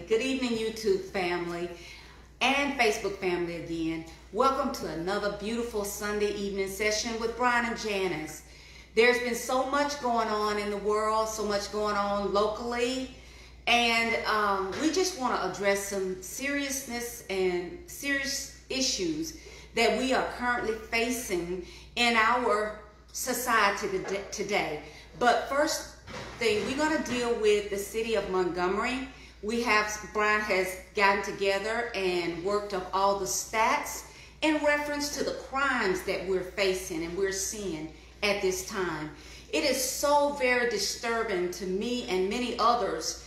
Good evening, YouTube family and Facebook family again. Welcome to another beautiful Sunday evening session with Brian and Janice. There's been so much going on in the world, so much going on locally, and we just want to address some seriousness and serious issues that we are currently facing in our society today. But first thing, we're going to deal with the city of Montgomery. Brian has gotten together and worked up all the stats in reference to the crimes that we're facing and we're seeing at this time. It is so very disturbing to me and many others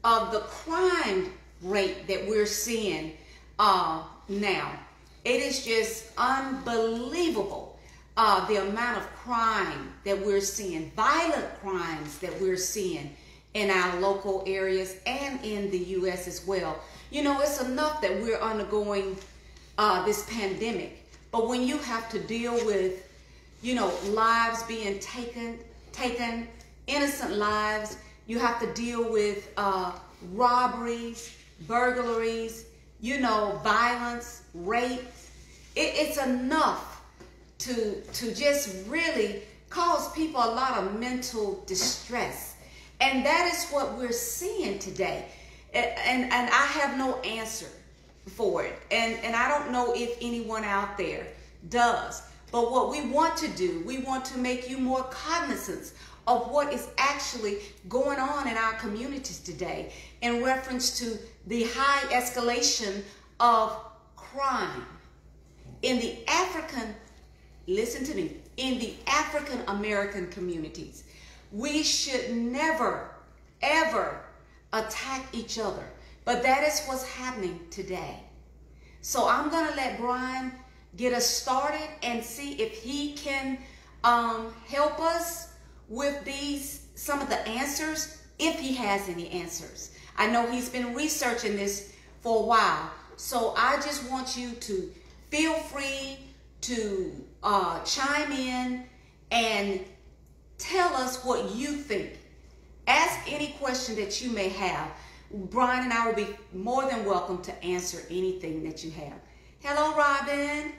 of the crime rate that we're seeing now. It is just unbelievable, the amount of crime that we're seeing, violent crimes that we're seeing in our local areas and in the U.S. as well. You know, it's enough that we're undergoing this pandemic, but when you have to deal with, you know, lives being taken, innocent lives, you have to deal with robberies, burglaries, you know, violence, rape. It's enough to just really cause people a lot of mental distress. And that is what we're seeing today. And I have no answer for it. And I don't know if anyone out there does. But what we want to do, we want to make you more cognizant of what is actually going on in our communities today in reference to the high escalation of crime. In the African, listen to me, in the African American communities, we should never, ever attack each other. But that is what's happening today. So I'm going to let Brian get us started and see if he can help us with some of the answers, if he has any answers. I know he's been researching this for a while. So I just want you to feel free to chime in and tell us what you think. Ask any question that you may have. Brian and I will be more than welcome to answer anything that you have. Hello, Robin.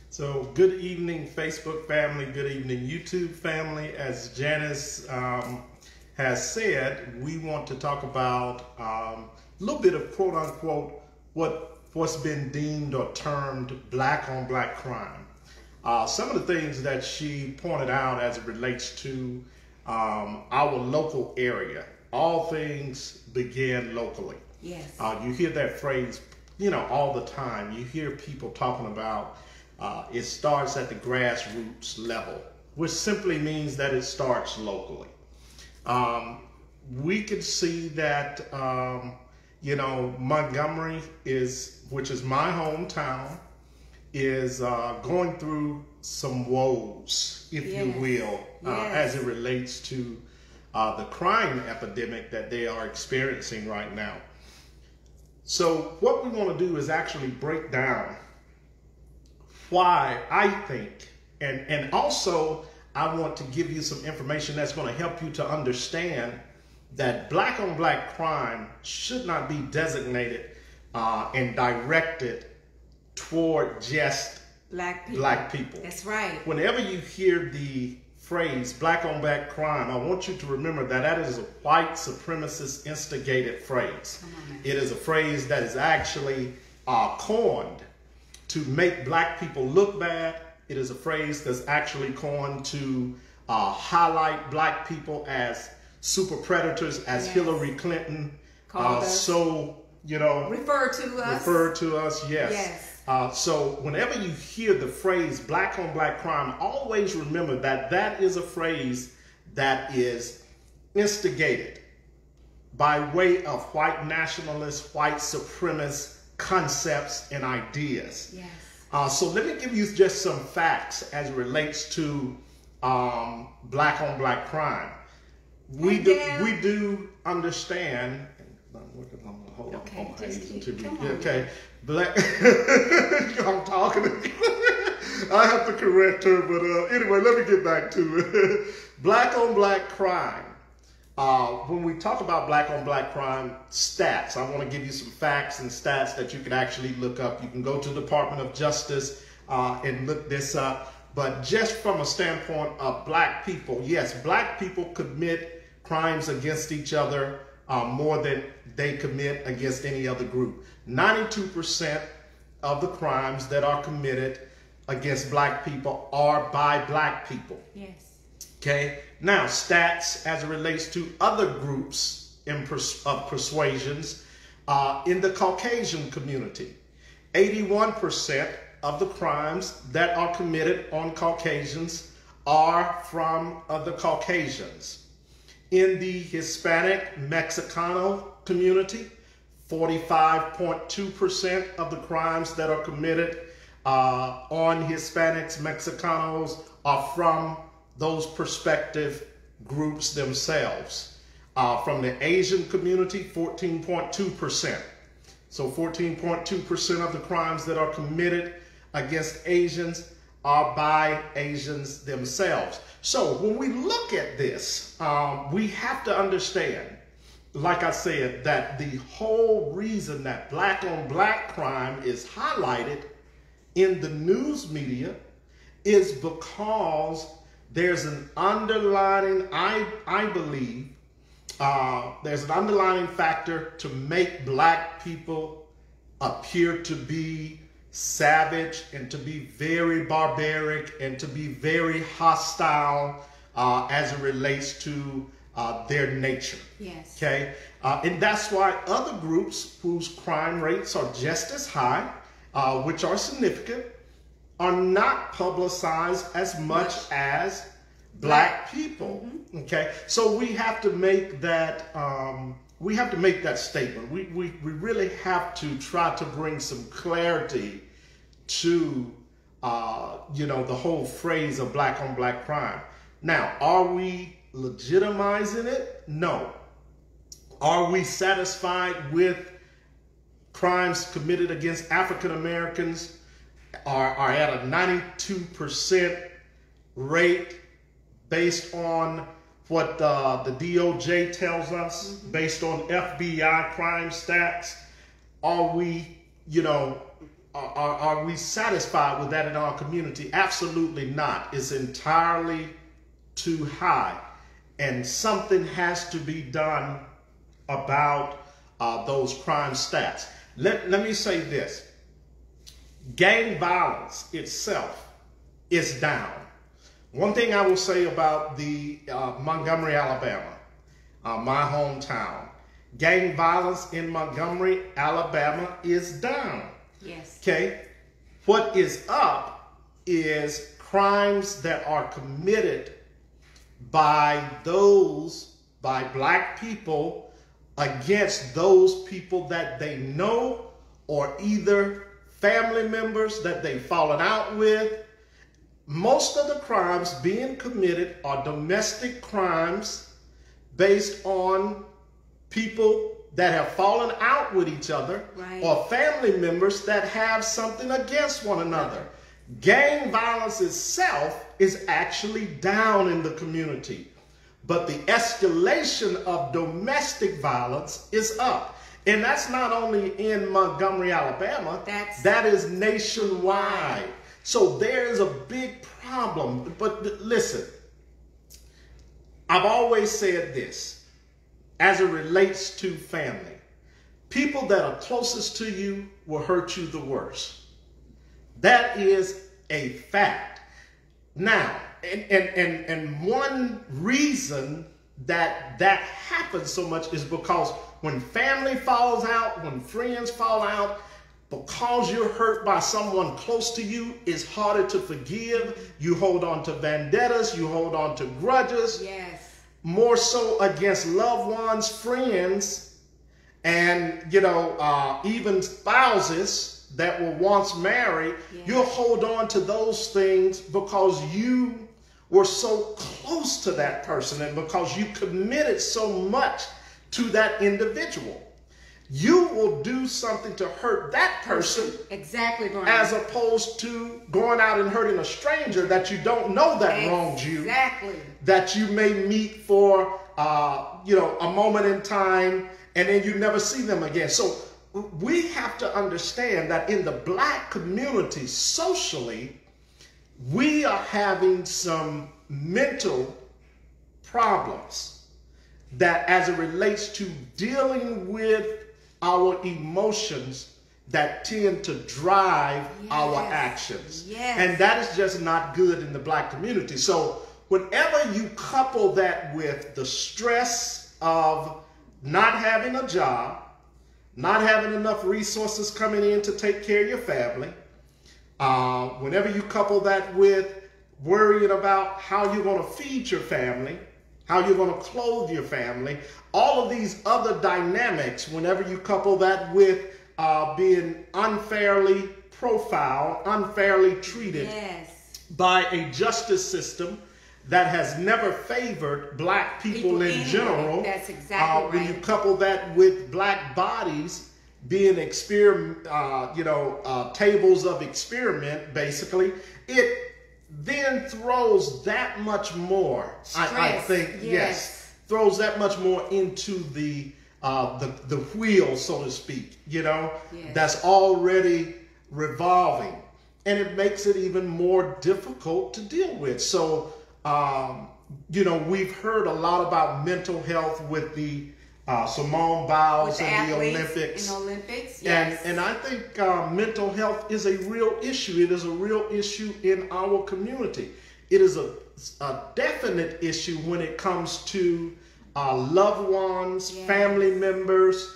So good evening, Facebook family. Good evening, YouTube family. As Janice has said, we want to talk about a little bit of quote unquote what's been deemed or termed black on black crime. Some of the things that she pointed out as it relates to our local area. All things begin locally. Yes. You hear that phrase, you know, all the time. You hear people talking about it starts at the grassroots level, which simply means that it starts locally. We could see that, you know, Montgomery which is my hometown, is going through some woes, if you will, as it relates to the crime epidemic that they are experiencing right now. So what we want to do is actually break down why I think, and also I want to give you some information that's going to help you to understand that black on black crime should not be designated and directed toward just black people. That's right. Whenever you hear the phrase black on black crime, I want you to remember that that is a white supremacist instigated phrase. It is a phrase that is actually coined to make black people look bad. It is a phrase that's actually coined to highlight black people as super predators, as Hillary Clinton referred to us. Yes. So whenever you hear the phrase black on black crime, always remember that that is a phrase that is instigated by way of white nationalist, white supremacist concepts and ideas. Yes. So let me give you just some facts as it relates to black on black crime. We do understand. Black. I'm talking. I have to correct her, but anyway, let me get back to it. Black on black crime when we talk about black on black crime stats, I want to give you some facts and stats that you can actually look up. You can go to the Department of Justice and look this up. But just from a standpoint of black people, yes, black people commit crimes against each other more than they commit against any other group. 92% of the crimes that are committed against black people are by black people. Yes. Okay. Now, stats as it relates to other groups of persuasions in the Caucasian community. 81% of the crimes that are committed on Caucasians are from the Caucasians. In the Hispanic Mexicano community, 45.2% of the crimes that are committed on Hispanics, Mexicanos are from those prospective groups themselves. From the Asian community, 14.2%. So 14.2% of the crimes that are committed against Asians are by Asians themselves. So when we look at this, we have to understand, like I said, that the whole reason that black on black crime is highlighted in the news media is because there's an underlying, I believe, there's an underlying factor to make black people appear to be savage and to be very barbaric and to be very hostile as it relates to their nature. Yes. Okay. And that's why other groups whose crime rates are just as high, which are significant, are not publicized as much as black people. Mm-hmm. Okay. So we have to make that statement. We really have to try to bring some clarity to the whole phrase of black on black crime. Now, are we legitimizing it? No. Are we satisfied with crimes committed against African Americans are at a 92% rate based on what the DOJ tells us, mm-hmm. based on FBI crime stats? Are we, are we satisfied with that in our community? Absolutely not. It's entirely too high. And something has to be done about those crime stats. Let me say this. Gang violence itself is down. One thing I will say about the Montgomery, Alabama, my hometown, gang violence in Montgomery, Alabama is down. Yes. Okay. What is up is crimes that are committed by black people against those people that they know, or either family members that they've fallen out with. Most of the crimes being committed are domestic crimes based on people that have fallen out with each other, right, or family members that have something against one another. Gang violence itself is actually down in the community, but the escalation of domestic violence is up. And that's not only in Montgomery, Alabama, that is nationwide. So there's a big problem. But listen, I've always said this as it relates to family. People that are closest to you will hurt you the worst. That is a fact. Now, and one reason that happens so much is because when family falls out, when friends fall out, because you're hurt by someone close to you, it's harder to forgive. You hold on to vendettas, you hold on to grudges. Yes. More so against loved ones, friends, and even spouses that were once married. Yes. You'll hold on to those things because you were so close to that person and because you committed so much to that individual. You will do something to hurt that person. Exactly, Brian. As opposed to going out and hurting a stranger that you don't know that wronged you. Exactly. That you may meet for a moment in time, and then you never see them again. So we have to understand that in the black community, socially, we are having some mental problems that as it relates to dealing with our emotions that tend to drive our actions. Yes. And that is just not good in the black community. So whenever you couple that with the stress of not having a job, not having enough resources coming in to take care of your family, whenever you couple that with worrying about how you're going to feed your family, how you're going to clothe your family, all of these other dynamics, whenever you couple that with being unfairly profiled, unfairly treated by a justice system that has never favored black people in general. That's exactly right. When you couple that with black bodies being tables of experiment, basically, it then throws that much more. I think, throws that much more into the wheel, so to speak. That's already revolving, and it makes it even more difficult to deal with. So, we've heard a lot about mental health with the Simone Biles and the Olympics. And I think mental health is a real issue. It is a real issue in our community. It is a definite issue when it comes to loved ones, family members,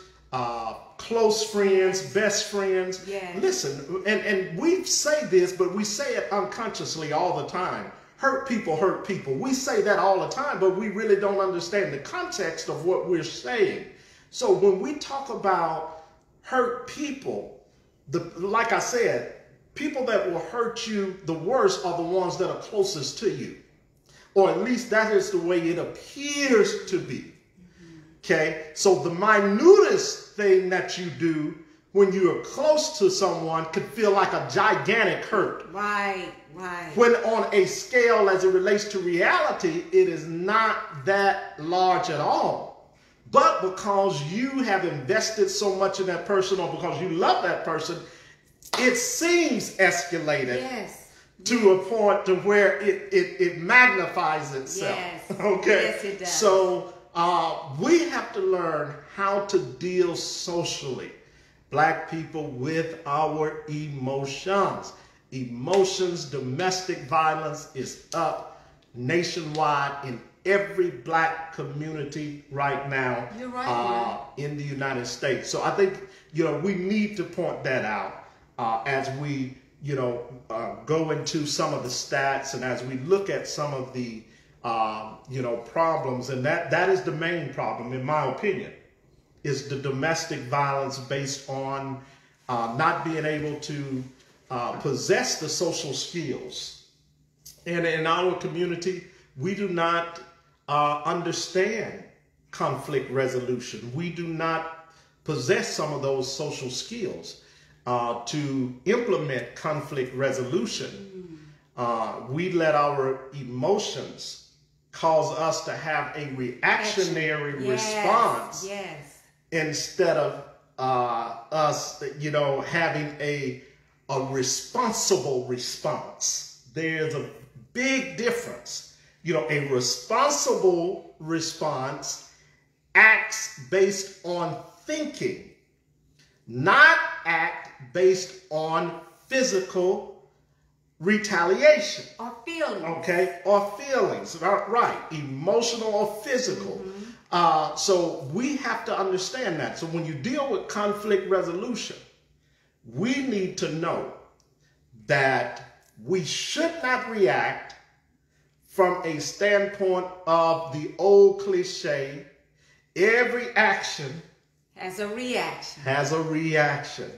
close friends, best friends. Listen, and we say this, but we say it unconsciously all the time. Hurt people hurt people. We say that all the time, but we really don't understand the context of what we're saying. So when we talk about hurt people, like I said, people that will hurt you the worst are the ones that are closest to you. Or at least that is the way it appears to be. Okay? So the minutest thing that you do when you are close to someone could feel like a gigantic hurt. Right. When on a scale as it relates to reality, it is not that large at all. But because you have invested so much in that person, or because you love that person, it seems escalated to a point to where it magnifies itself. Okay? Yes, it does. So we have to learn how to deal socially, black people, with our emotions. Emotions, domestic violence is up nationwide in every black community right now. You're right, in the United States. So I think, we need to point that out as we, go into some of the stats and as we look at some of the, problems. And that is the main problem, in my opinion, is the domestic violence based on not being able to possess the social skills. And in our community, we do not understand conflict resolution. We do not possess some of those social skills to implement conflict resolution. We let our emotions cause us to have a reactionary response instead of us, having a responsible response. There's a big difference. A responsible response acts based on thinking, not act based on physical retaliation. Or feelings. Okay? Or feelings. Right. Emotional or physical. So we have to understand that. So when you deal with conflict resolution, we need to know that we should not react from a standpoint of the old cliche, every action has a reaction.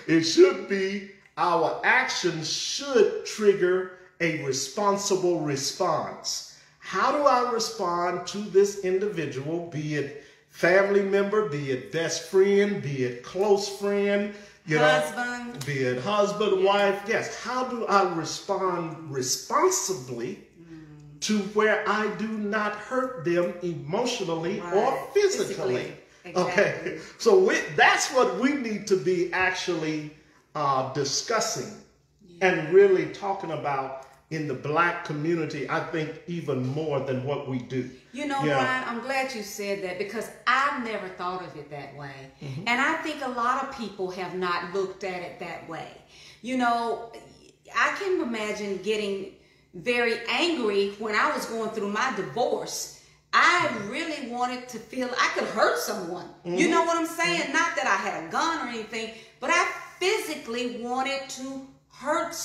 It should be, our actions should trigger a responsible response. How do I respond to this individual, be it family member, be it best friend, be it close friend, husband, be it husband, wife? Yes. How do I respond responsibly to where I do not hurt them emotionally or physically. Exactly. Okay, so that's what we need to be actually discussing and really talking about in the Black community, I think even more than what we do. You know, Brian, I'm glad you said that because I've never thought of it that way. Mm-hmm. And I think a lot of people have not looked at it that way. You know, I can imagine getting very angry when I was going through my divorce. I really wanted to feel I could hurt someone. Mm-hmm. You know what I'm saying? Mm-hmm. Not that I had a gun or anything, but I physically wanted to hurt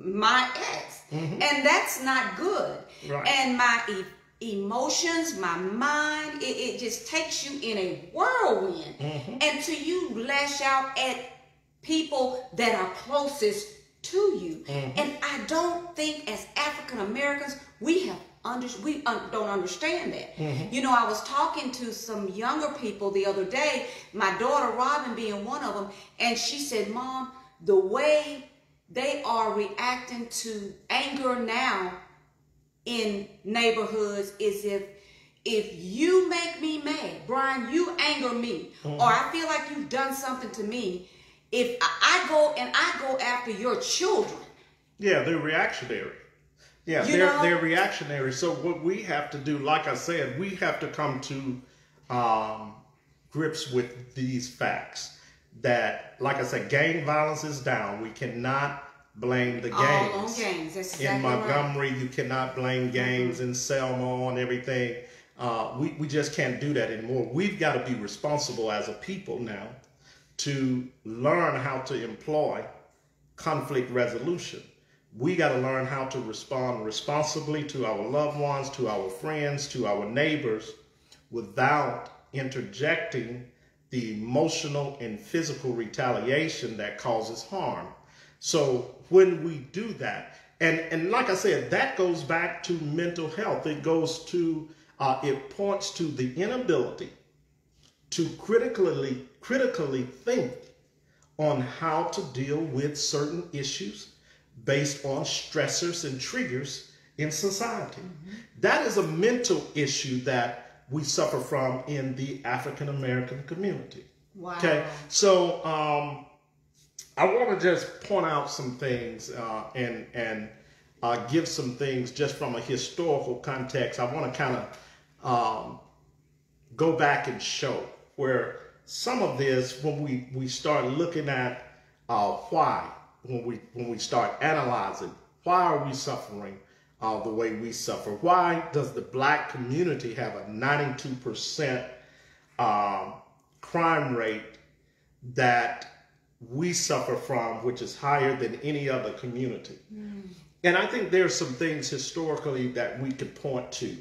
my ex. Mm-hmm. And that's not good. Right. And my emotions, my mind, it just takes you in a whirlwind. Mm-hmm. And to you lash out at people that are closest to you. Mm-hmm. And I don't think as African Americans we don't understand that. Mm-hmm. You know, I was talking to some younger people the other day, my daughter Robin being one of them, and she said, Mom, the way they are reacting to anger now in neighborhoods is if you make me mad, Brian, you anger me, mm-hmm. or I feel like you've done something to me, if I go after your children. Yeah, they're reactionary. Yeah, they're reactionary. So what we have to do, like I said, we have to come to grips with these facts. That, like I said, gang violence is down. We cannot blame the gangs. All on gangs. That's exactly in Montgomery, right. You cannot blame gangs in Selma and everything. We just can't do that anymore. We've got to be responsible as a people now to learn how to employ conflict resolution. We got to learn how to respond responsibly to our loved ones, to our friends, to our neighbors, without interjecting the emotional and physical retaliation that causes harm. So when we do that, and like I said, that goes back to mental health. It goes to, it points to the inability to critically think on how to deal with certain issues based on stressors and triggers in society. Mm-hmm. That is a mental issue that we suffer from in the African American community. Wow. Okay, so I want to just point out some things and give some things just from a historical context. I want to kind of go back and show where some of this, when we start looking at why, when we start analyzing, why are we suffering the way we suffer? Why does the Black community have a 92% crime rate that we suffer from, which is higher than any other community? And I think there's some things historically that we could point to.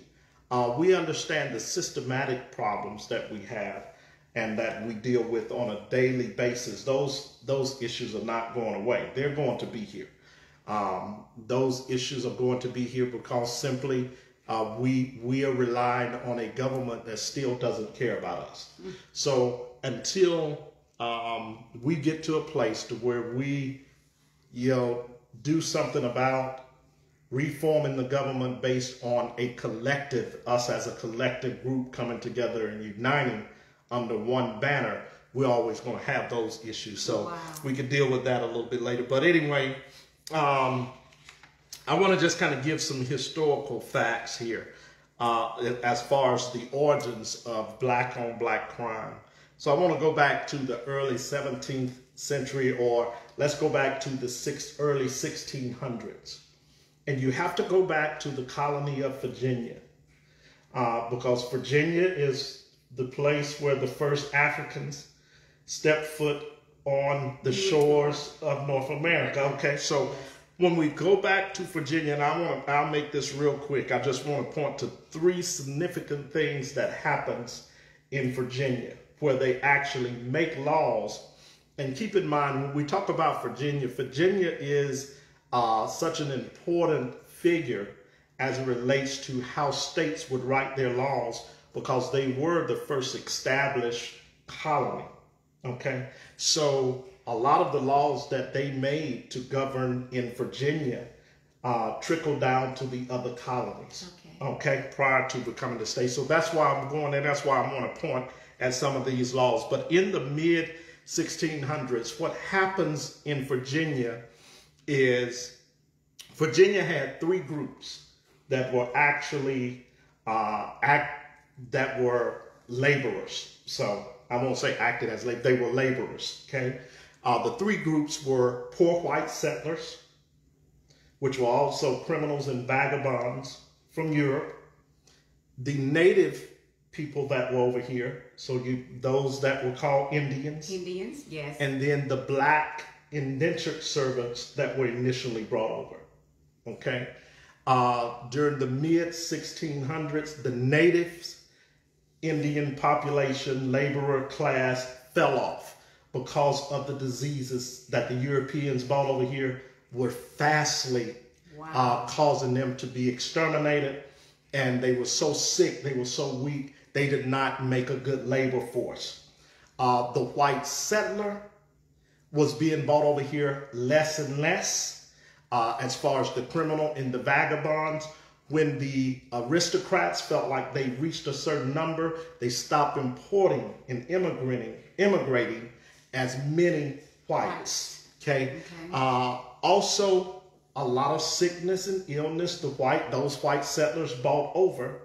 We understand the systematic problems that we have and that we deal with on a daily basis. Those issues are not going away. They're going to be here. Those issues are going to be here because simply we are relying on a government that still doesn't care about us. So until we get to a place to where we, do something about reforming the government based on a collective, us as a collective group coming together and uniting under one banner, we're always going to have those issues. So we could deal with that a little bit later. But anyway, I want to just kind of give some historical facts here as far as the origins of Black on Black crime. So I want to go back to the early 17th century, or let's go back to the early 1600s. And you have to go back to the colony of Virginia because Virginia is the place where the first Africans stepped foot on the shores of North America. Okay, so when we go back to Virginia, and I'll make this real quick. I just want to point to 3 significant things that happens in Virginia where they actually make laws. And keep in mind, when we talk about Virginia, Virginia is such an important figure as it relates to how states would write their laws, because they were the first established colony. Okay, so a lot of the laws that they made to govern in Virginia trickled down to the other colonies. Okay, prior to becoming the state. So that's why I'm going there. That's why I want to point at some of these laws. But in the mid 1600s, what happens in Virginia is Virginia had three groups that were actually that were laborers. So I won't say acted as they were laborers. Okay, the three groups were poor white settlers, which were also criminals and vagabonds from Europe, the native people that were over here, so those that were called Indians. Indians, yes. And then the black indentured servants that were initially brought over. Okay. During the mid 1600s, the natives, Indian population, laborer class fell off because of the diseases that the Europeans brought over here were fastly causing them to be exterminated, and they were so sick, they were so weak, they did not make a good labor force. The white settler was being brought over here less and less as far as the criminal and the vagabonds. When the aristocrats felt like they reached a certain number, they stopped importing and immigrating as many whites. Okay. Also, a lot of sickness and illness those white settlers brought over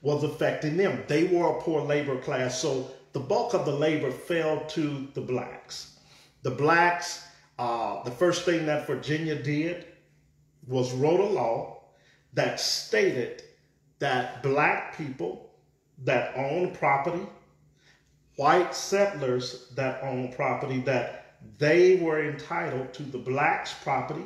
was affecting them. They were a poor labor class, so the bulk of the labor fell to the blacks. The blacks, the first thing that Virginia did was wrote a law that stated that black people that own property, white settlers that own property, that they were entitled to the blacks' property.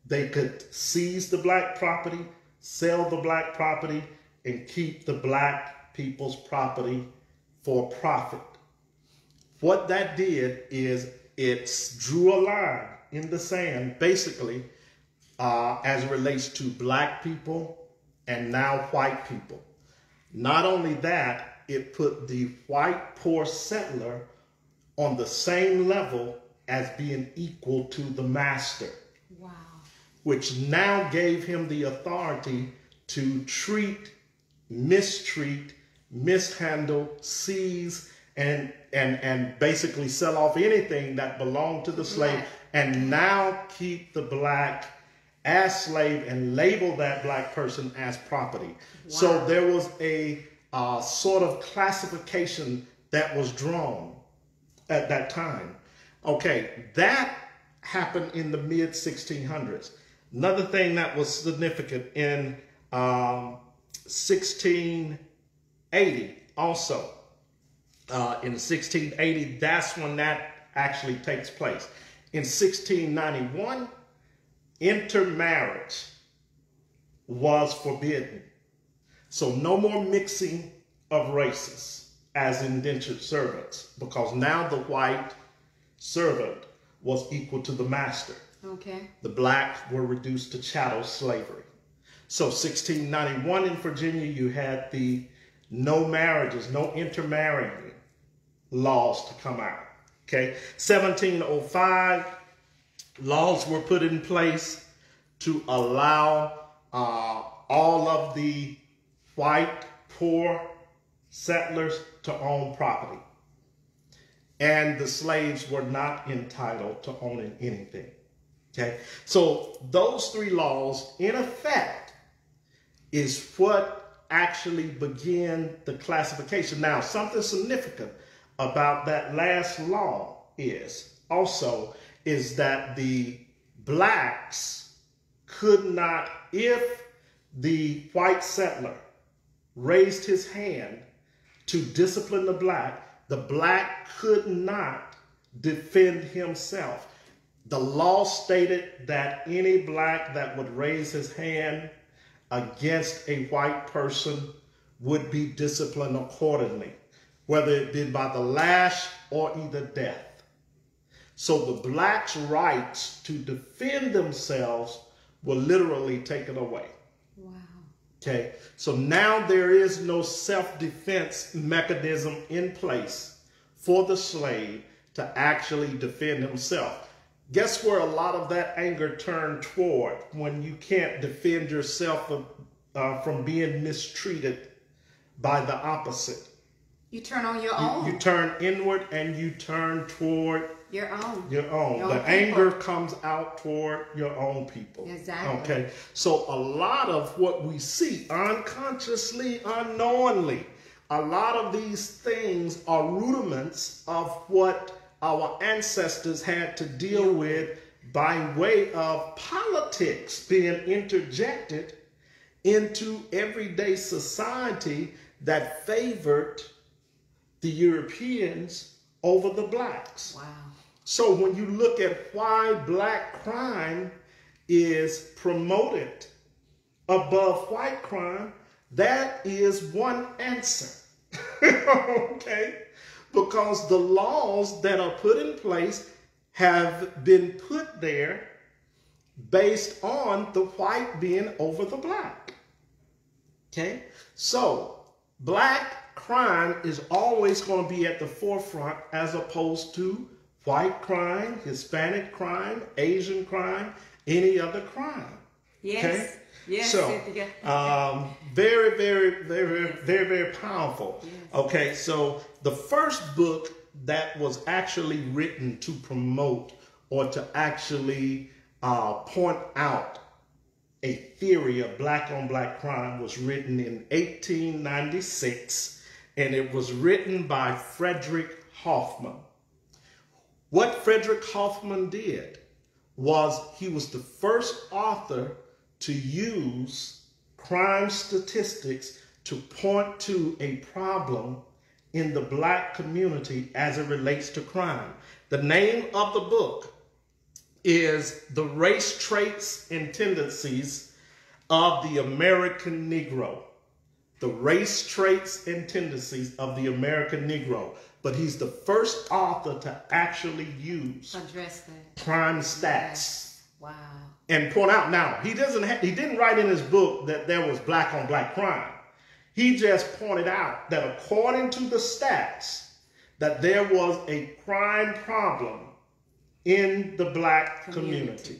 They could seize the black property, sell the black property, and keep the black people's property for profit. What that did is it drew a line in the sand, basically, as it relates to black people and now white people. Not only that, it put the white poor settler on the same level as being equal to the master. Wow. Which now gave him the authority to treat, mistreat, mishandle, seize, and basically sell off anything that belonged to the slave, and now keep the black as slave and label that black person as property. Wow. So there was a sort of classification that was drawn at that time. Okay, that happened in the mid 1600s. Another thing that was significant in 1680 also. In 1680, that's when that actually takes place. In 1691, intermarriage was forbidden. So no more mixing of races as indentured servants, because now the white servant was equal to the master. Okay. The blacks were reduced to chattel slavery. So 1691 in Virginia, you had the no marriages, no intermarrying laws to come out. Okay. 1705, laws were put in place to allow all of the white poor settlers to own property. And the slaves were not entitled to owning anything. Okay, so those three laws, in effect, is what actually began the classification. Now, something significant about that last law is that the blacks could not, if the white settler raised his hand to discipline the black could not defend himself. The law stated that any black that would raise his hand against a white person would be disciplined accordingly, whether it be by the lash or either death. So the blacks' rights to defend themselves were literally taken away. Wow. Okay, so now there is no self-defense mechanism in place for the slave to actually defend himself. guess where a lot of that anger turned toward when you can't defend yourself from being mistreated by the opposite? You turn on your own. You turn inward and you turn toward your own. The anger comes out toward your own people. Exactly. Okay. So a lot of what we see unconsciously, unknowingly, a lot of these things are rudiments of what our ancestors had to deal with by way of politics being interjected into everyday society that favored the Europeans over the blacks. Wow. So when you look at why black crime is promoted above white crime, that is one answer. Okay? Because the laws that are put in place have been put there based on the white being over the black. Okay? So black crime is always going to be at the forefront as opposed to white crime, Hispanic crime, Asian crime, any other crime. Yes. Okay? Yes. So, very, very, very, very, very powerful. Yes. Okay, so the first book that was actually written to promote or to actually point out a theory of black on black crime was written in 1896, and it was written by Frederick Hoffman. What Frederick Hoffman did was he was the first author to use crime statistics to point to a problem in the black community as it relates to crime. The name of the book is The Race Traits and Tendencies of the American Negro. The Race Traits and Tendencies of the American Negro. But he's the first author to actually use crime stats. Yes. Wow. And point out, now, he didn't write in his book that there was black on black crime. He just pointed out that according to the stats, that there was a crime problem in the black community.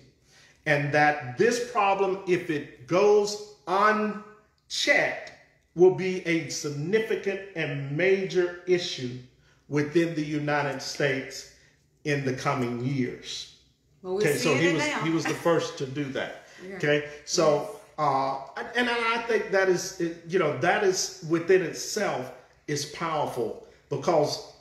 And that this problem, if it goes unchecked, will be a significant and major issue within the United States in the coming years. Well, okay, so he was the first to do that. Yeah. Okay, so and I think that is, that is within itself is powerful, because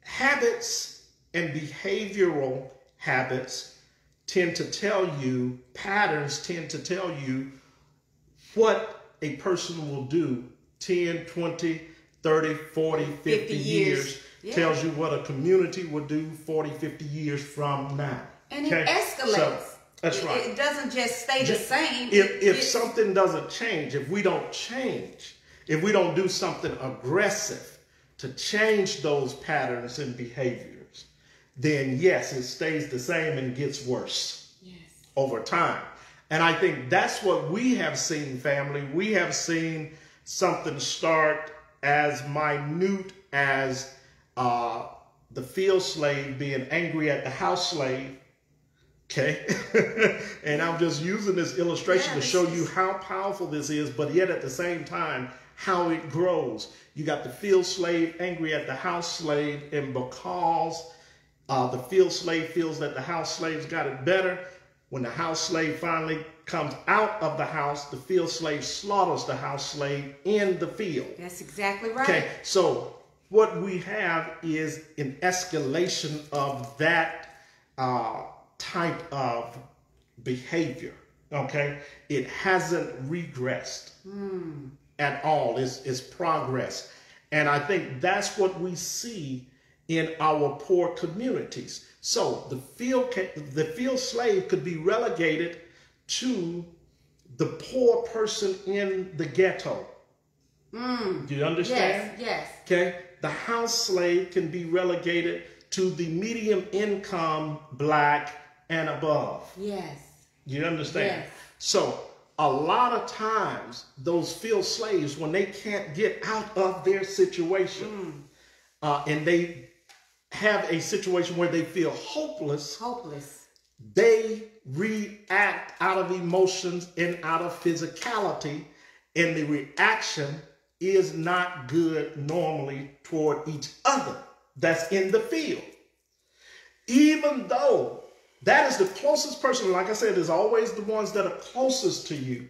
habits and behavioral habits tend to tell you, patterns tend to tell you what a person will do 10, 20, 30, 40, 50 years. Yeah. Tells you what a community will do 40, 50 years from now. And it escalates. So, that's right. It doesn't just stay the same. If something doesn't change, if we don't change, if we don't do something aggressive to change those patterns and behaviors, then yes, it stays the same and gets worse over time. And I think that's what we have seen, family. We have seen something start as minute as the field slave being angry at the house slave. Okay. And I'm just using this illustration to show you how powerful this is, but yet at the same time, how it grows. You got the field slave angry at the house slave, and because the field slave feels that the house slave's got it better, when the house slave finally comes out of the house, the field slave slaughters the house slave in the field. That's exactly right. Okay, so what we have is an escalation of that type of behavior. Okay, it hasn't regressed at all. It's progress, and I think that's what we see in our poor communities. So the field slave could be relegated to the poor person in the ghetto. Do you understand? Yes. Okay. The house slave can be relegated to the medium income black and above. Yes. You understand? Yes. So a lot of times those field slaves, when they can't get out of their situation, and they have a situation where they feel hopeless, they react out of emotions and out of physicality, and the reaction is not good normally toward each other that's in the field. Even though that is the closest person, like I said, is always the ones that are closest to you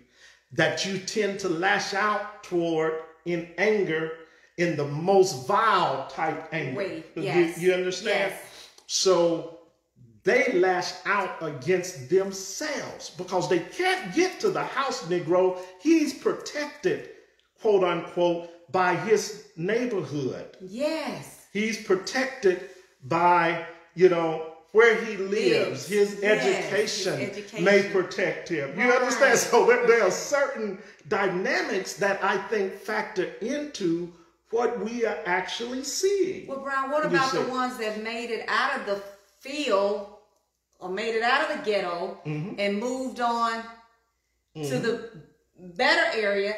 that you tend to lash out toward in anger, in the most vile type anger. Wait, yes. You understand? Yes. So they lash out against themselves because they can't get to the house Negro. He's protected, quote unquote, by his neighborhood. Yes. He's protected by, where he lives. His education may protect him. You understand? So there are certain dynamics that I think factor into what we are actually seeing. Well, Brian, what about the ones that made it out of the field or made it out of the ghetto and moved on to the better area?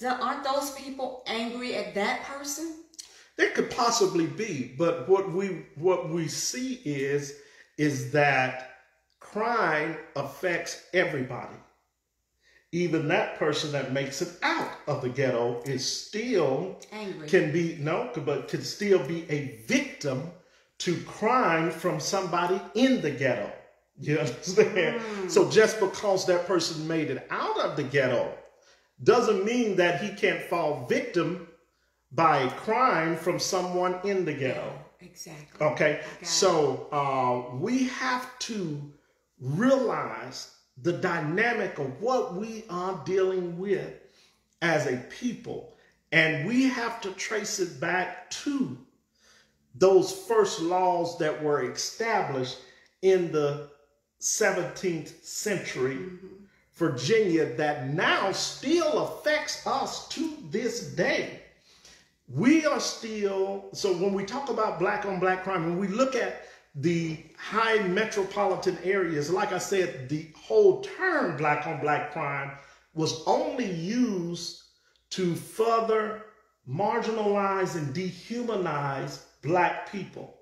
Aren't those people angry at that person? It could possibly be, but what we see is that crime affects everybody. Even that person that makes it out of the ghetto is still angry. Can still be a victim to crime from somebody in the ghetto. You understand? So just because that person made it out of the ghetto doesn't mean that he can't fall victim by crime from someone in the ghetto. Yeah, exactly. Okay, so we have to realize the dynamic of what we are dealing with as a people. And we have to trace it back to those first laws that were established in the 17th century Virginia that now still affects us to this day. We are still, so when we talk about black on black crime, when we look at the high metropolitan areas, like I said, the whole term black on black crime was only used to further marginalize and dehumanize black people.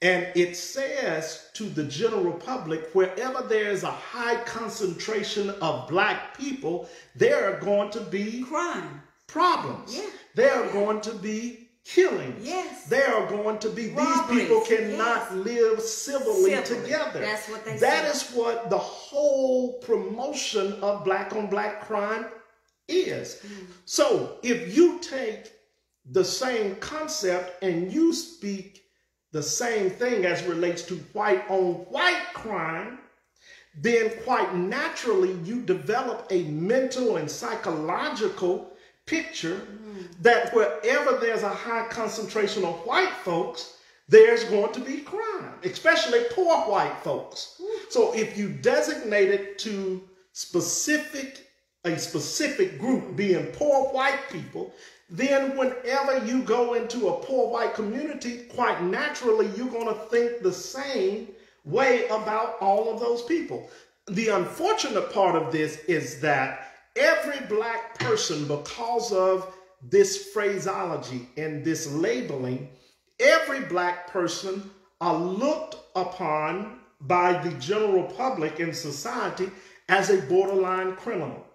And it says to the general public, wherever there is a high concentration of black people, there are going to be crime, problems. Yeah. There are going to be killings. Yes. There are going to be, robberies. These people cannot live civilly together. That's what they That say. is what the whole promotion of black on black crime is. So if you take the same concept and you speak the same thing as relates to white on white crime, then quite naturally you develop a mental and psychological picture that wherever there's a high concentration of white folks, there's going to be crime, especially poor white folks. So if you designate it to a specific group being poor white people, then whenever you go into a poor white community, quite naturally, you're going to think the same way about all of those people. The unfortunate part of this is that every black person, because of this phraseology and this labeling, every black person are looked upon by the general public in society as a borderline criminal,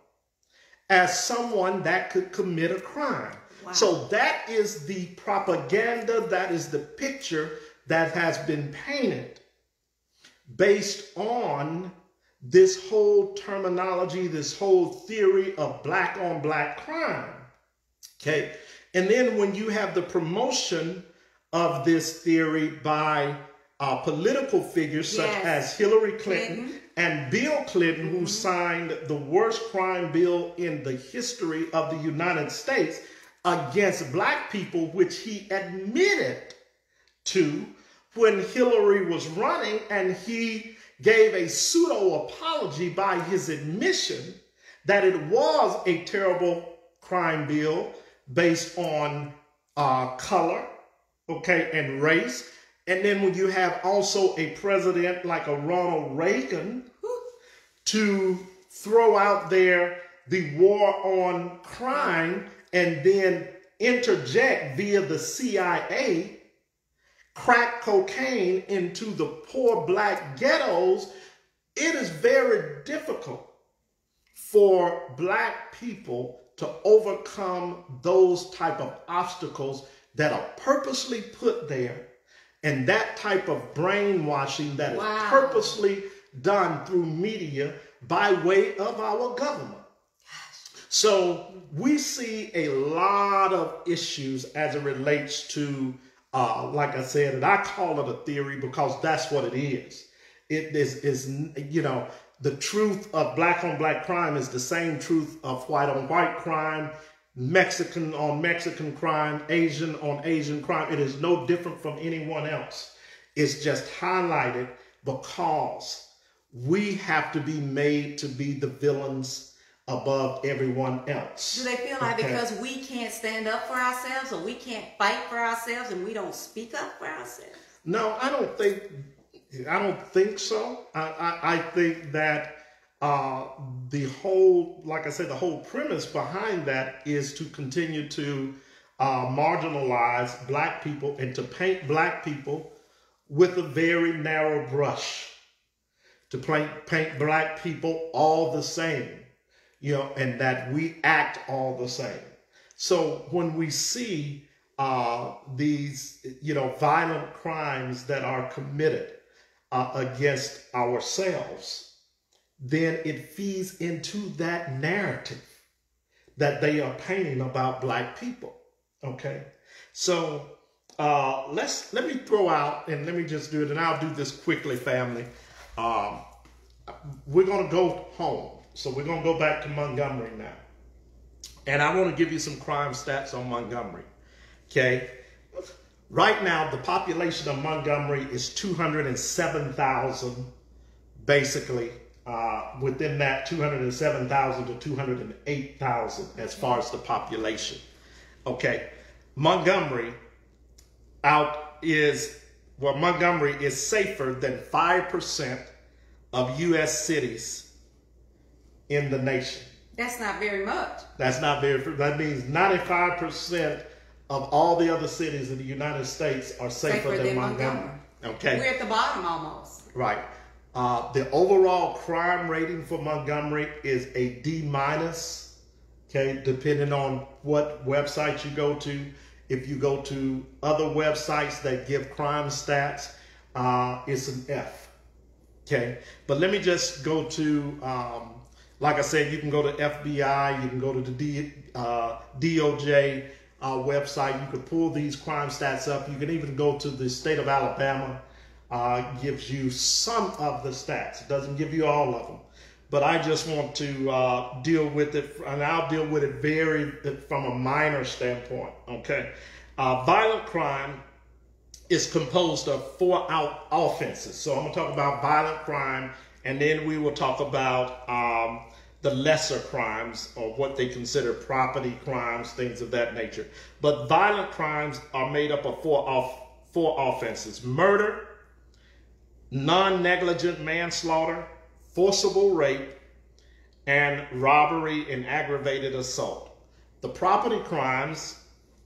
as someone that could commit a crime. Wow. So that is the propaganda, that is the picture that has been painted based on this whole terminology, this whole theory of black on black crime. Okay. And then when you have the promotion of this theory by political figures such as Hillary Clinton and Bill Clinton, who signed the worst crime bill in the history of the United States against black people, which he admitted to when Hillary was running, and he gave a pseudo apology by his admission that it was a terrible crime bill based on color, okay, and race. And then when you have also a president like a Ronald Reagan to throw out there the war on crime and then interject via the CIA crack cocaine into the poor black ghettos, it is very difficult for black people to overcome those type of obstacles that are purposely put there, and that type of brainwashing that is purposely done through media by way of our government. So we see a lot of issues as it relates to, like I said, and I call it a theory because that's what it is. It is, you know, the truth of black on black crime is the same truth of white on white crime, Mexican on Mexican crime, Asian on Asian crime. It is no different from anyone else. It's just highlighted because we have to be made to be the villains above everyone else. Do they feel like because we can't stand up for ourselves or we can't fight for ourselves and we don't speak up for ourselves? No, I don't think so. I think that the whole, like I said, the whole premise behind that is to continue to marginalize black people and to paint black people with a very narrow brush, to paint black people all the same, you know, and that we act all the same. So when we see these, you know, violent crimes that are committed against ourselves, then it feeds into that narrative that they are painting about black people. Okay, so let me throw out, and let me just do it, and I'll do this quickly, family. We're going to go home. So we're going to go back to Montgomery now. And I want to give you some crime stats on Montgomery. Okay. Right now, the population of Montgomery is 207,000, basically. Within that, 207,000 to 208,000 as far as the population. Okay. Montgomery Montgomery is safer than 5% of U.S. cities in the nation. That's not very much. That's not very, that means 95% of all the other cities in the United States are safer than Montgomery. Okay. We're at the bottom almost. Right. The overall crime rating for Montgomery is a D-. Okay, depending on what website you go to. If you go to other websites that give crime stats, it's an F. Okay, but let me just go to, like I said, you can go to FBI, you can go to the DOJ website. You can pull these crime stats up. You can even go to the state of Alabama. Gives you some of the stats. It doesn't give you all of them. But I just want to deal with it, and I'll deal with it from a minor standpoint. Okay, violent crime is composed of 4 offenses. So I'm going to talk about violent crime, and then we will talk about the lesser crimes, or what they consider property crimes, things of that nature. But violent crimes are made up of 4 offenses: murder, non-negligent manslaughter, forcible rape, and robbery and aggravated assault. The property crimes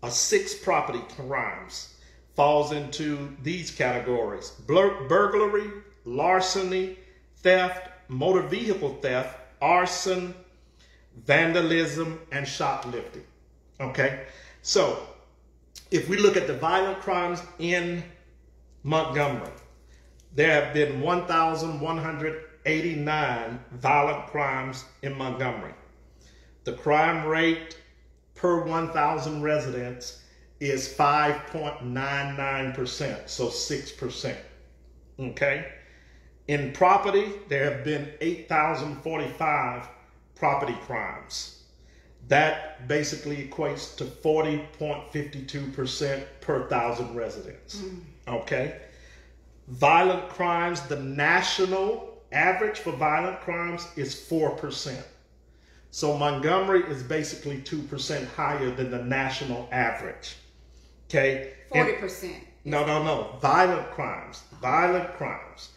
are 6 property crimes. Falls into these categories: burglary, larceny, theft, motor vehicle theft, arson, vandalism, and shoplifting. Okay, so if we look at the violent crimes in Montgomery, there have been 1,189 violent crimes in Montgomery. The crime rate per 1,000 residents is 5.99%, so 6%. Okay? In property, there have been 8,045 property crimes. That basically equates to 40.52% per 1,000 residents. Okay? Violent crimes, the national average for violent crimes is 4%. So Montgomery is basically 2% higher than the national average. Okay? 40%. No. Violent crimes. Violent crimes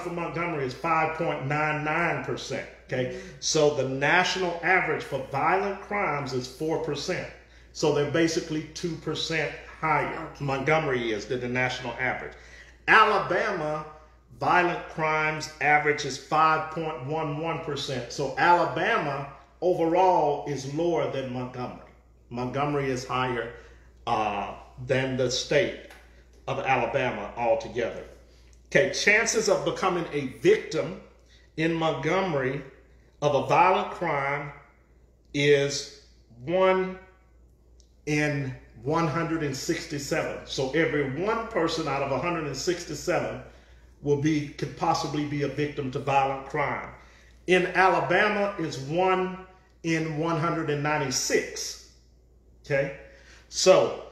for Montgomery is 5.99%. Okay? So the national average for violent crimes is 4%. So they're basically 2% higher. Okay. Montgomery is than the national average. Alabama, Violent crimes average is 5.11%. So Alabama overall is lower than Montgomery. Montgomery is higher than the state of Alabama altogether. Okay, chances of becoming a victim in Montgomery of a violent crime is 1 in 167. So every one person out of 167 could possibly be a victim to violent crime. In Alabama is 1 in 196. Okay, so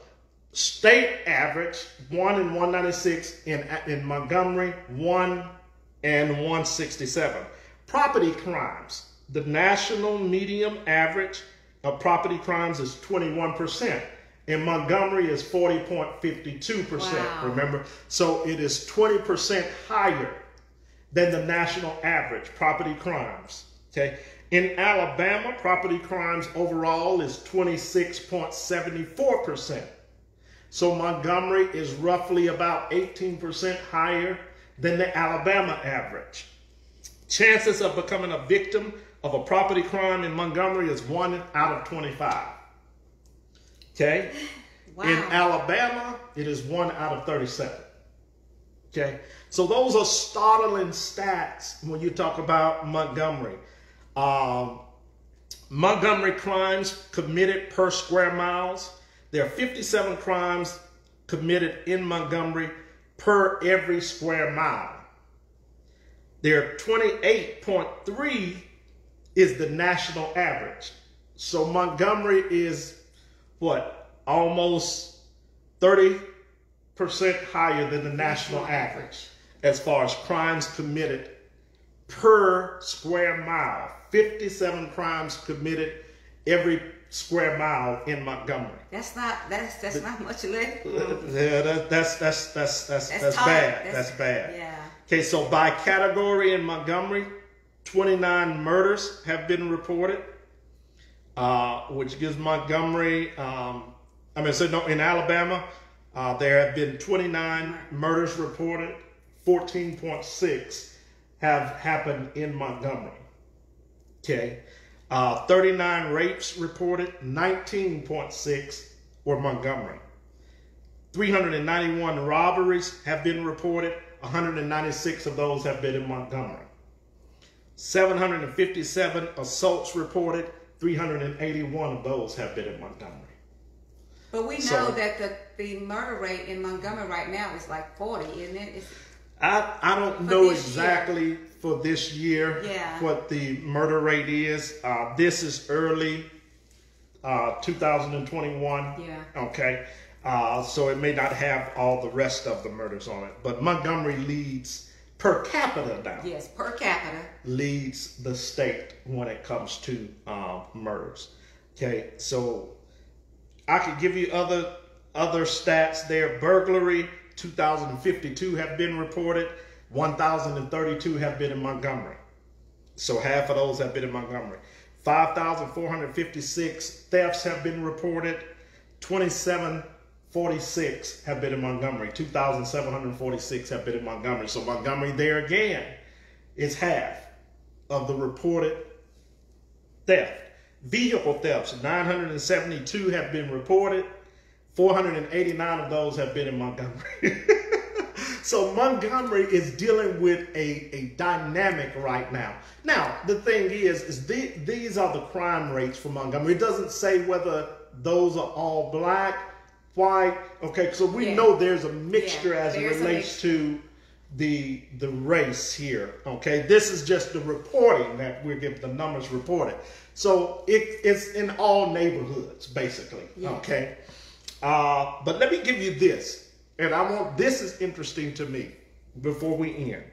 state average 1 in 196, in Montgomery 1 in 167. Property crimes, the national median average of property crimes is 21%. In Montgomery is 40.52%. Wow. Remember, so it is 20% higher than the national average property crimes. Okay, in Alabama, property crimes overall is 26.74%. So Montgomery is roughly about 18% higher than the Alabama average. Chances of becoming a victim of a property crime in Montgomery is 1 out of 25. Okay? Wow. In Alabama, it is 1 out of 37. Okay? So those are startling stats when you talk about Montgomery. Montgomery crimes committed per square miles. There are 57 crimes committed in Montgomery per every square mile. There are 28.3 is the national average. So Montgomery is what? Almost 30% higher than the national average as far as crimes committed per square mile. 57 crimes committed every square mile in Montgomery. That's not much less. Yeah, that's bad. That's bad. Yeah. Okay, so by category in Montgomery, 29 murders have been reported, which gives Montgomery, in Alabama, there have been 29 murders reported, 14.6 have happened in Montgomery. Okay, 39 rapes reported, 19.6 were Montgomery. 391 robberies have been reported, 196 of those have been in Montgomery. 757 assaults reported, 381 of those have been in Montgomery. But we know that the murder rate in Montgomery right now is like 40, isn't it? I don't know exactly for this year what the murder rate is. This is early 2021. Yeah. Okay. So it may not have all the rest of the murders on it. But Montgomery leads per capita now. Yes, per capita. Leads the state when it comes to murders. Okay. So I could give you other stats there. Burglary, 2,052 have been reported. 1,032 have been in Montgomery. So half of those have been in Montgomery. 5,456 thefts have been reported. 2,746 have been in Montgomery. 2,746 have been in Montgomery. So Montgomery there again is half of the reported theft. Vehicle thefts, 972 have been reported. 489 of those have been in Montgomery. So Montgomery is dealing with a dynamic right now. Now, the thing is these are the crime rates for Montgomery. It doesn't say whether those are all black, white. Okay, so we know there's a mixture as it relates to the race here. Okay, this is just the reporting that we're getting, the numbers reported. So it's in all neighborhoods, basically. Yeah. Okay. But let me give you this, and this is interesting to me before we end.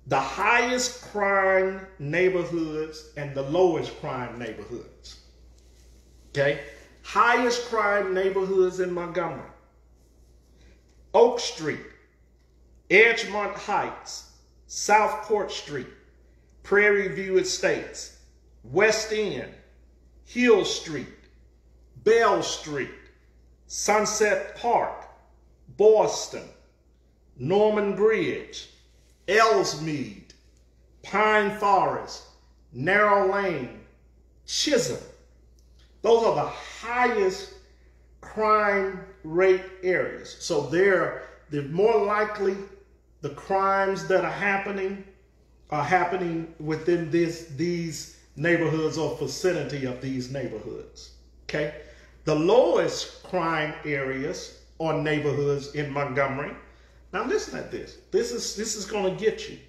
The highest crime neighborhoods and the lowest crime neighborhoods. Okay? Highest crime neighborhoods in Montgomery. Oak Street, Edgemont Heights, South Court Street, Prairie View Estates, West End, Hill Street, Bell Street, Sunset Park, Boston, Norman Bridge, Ellsmead, Pine Forest, Narrow Lane, Chisholm. Those are the highest crime rate areas. So they're more likely the crimes that are happening within these neighborhoods or vicinity of these neighborhoods. Okay? The lowest crime areas or neighborhoods in Montgomery. Now listen at this. This is going to get you.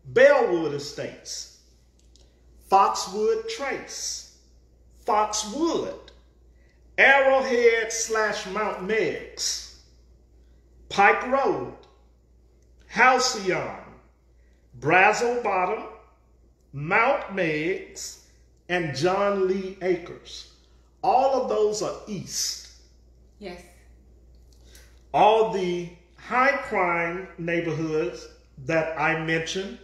Bellwood Estates, Foxwood Trace, Foxwood, Arrowhead / Mount Meigs, Pike Road, Halcyon, Brazel Bottom, Mount Meigs, and John Lee Acres. All of those are east. Yes. All the high crime neighborhoods that I mentioned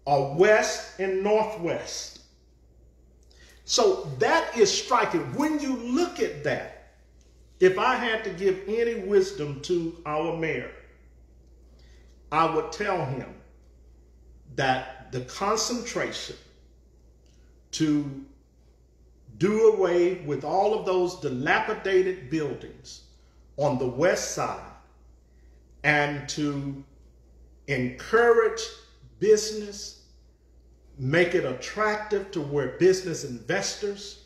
are west and northwest. So that is striking. When you look at that, if I had to give any wisdom to our mayor, I would tell him that the concentration to do away with all of those dilapidated buildings on the west side and to encourage business, make it attractive to where business investors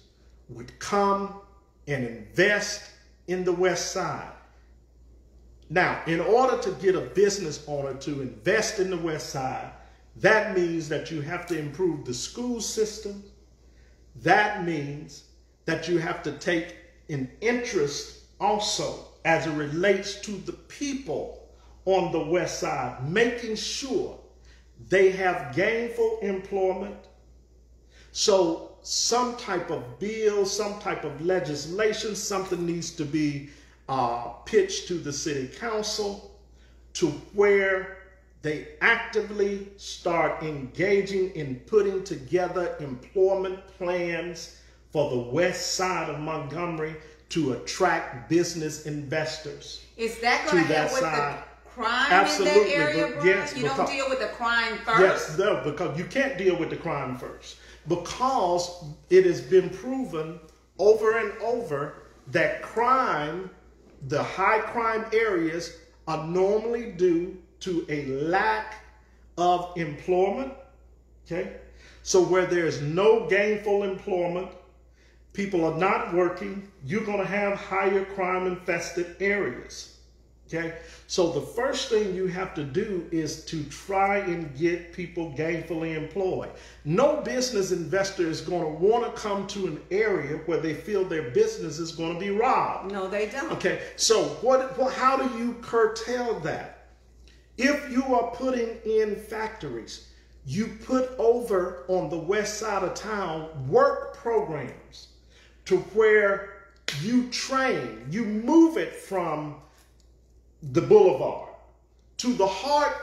would come and invest in the west side. Now, in order to get a business owner to invest in the west side, that means that you have to improve the school system. That means that you have to take an interest also as it relates to the people on the west side, making sure they have gainful employment. So some type of bill, some type of legislation, something needs to be pitched to the city council to where they actively start engaging in putting together employment plans for the west side of Montgomery to attract business investors. Is that going to help with the crime Absolutely, in that area, Brian? Yes, you don't deal with the crime first? Yes, no, because you can't deal with the crime first. Because it has been proven over and over that crime, the high crime areas, are normally due to a lack of employment. Okay? So where there's no gainful employment, people are not working, you're going to have higher crime infested areas. Okay? So the first thing you have to do is to try and get people gainfully employed. No business investor is going to want to come to an area where they feel their business is going to be robbed. No, they don't. Okay, so how do you curtail that? If you are putting in factories, you put over on the west side of town work programs to where you train, you move it from the boulevard to the heart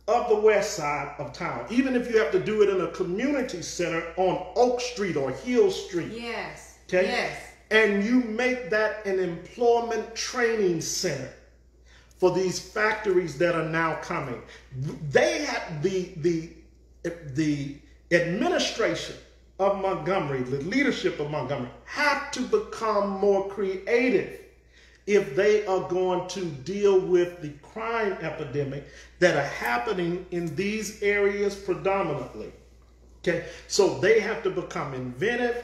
of the west side of town, even if you have to do it in a community center on Oak Street or Hill Street. Yes. Okay? Yes. And you make that an employment training center for these factories that are now coming. They have the administration of Montgomery, the leadership of Montgomery, have to become more creative if they are going to deal with the crime epidemic that are happening in these areas predominantly. Okay, so they have to become inventive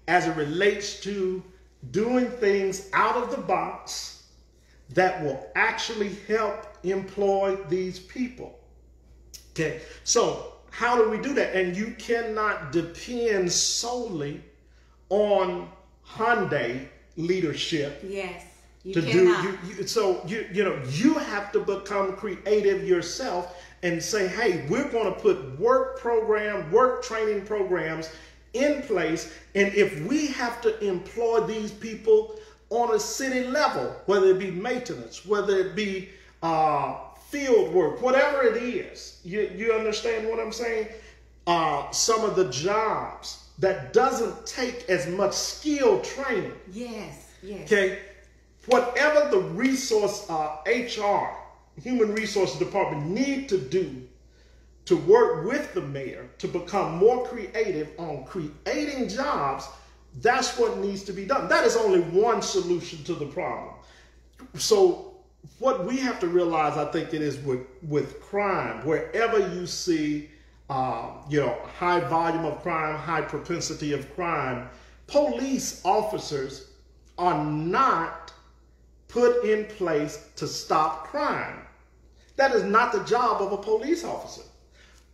as it relates to doing things out of the box that will actually help employ these people. Okay, so how do we do that? And you cannot depend solely on Hyundai leadership. Yes. You have to become creative yourself and say, hey, we're going to put work training programs in place. And if we have to employ these people on a city level, whether it be maintenance, whether it be field work, whatever it is, you understand what I'm saying? Some of the jobs that doesn't take as much skill training. Yes, yes. Okay. Whatever the HR, human resources department need to do to work with the mayor to become more creative on creating jobs. That's what needs to be done. That is only one solution to the problem. So what we have to realize, I think it is with crime, wherever you see, high volume of crime, high propensity of crime, police officers are not put in place to stop crime. That is not the job of a police officer.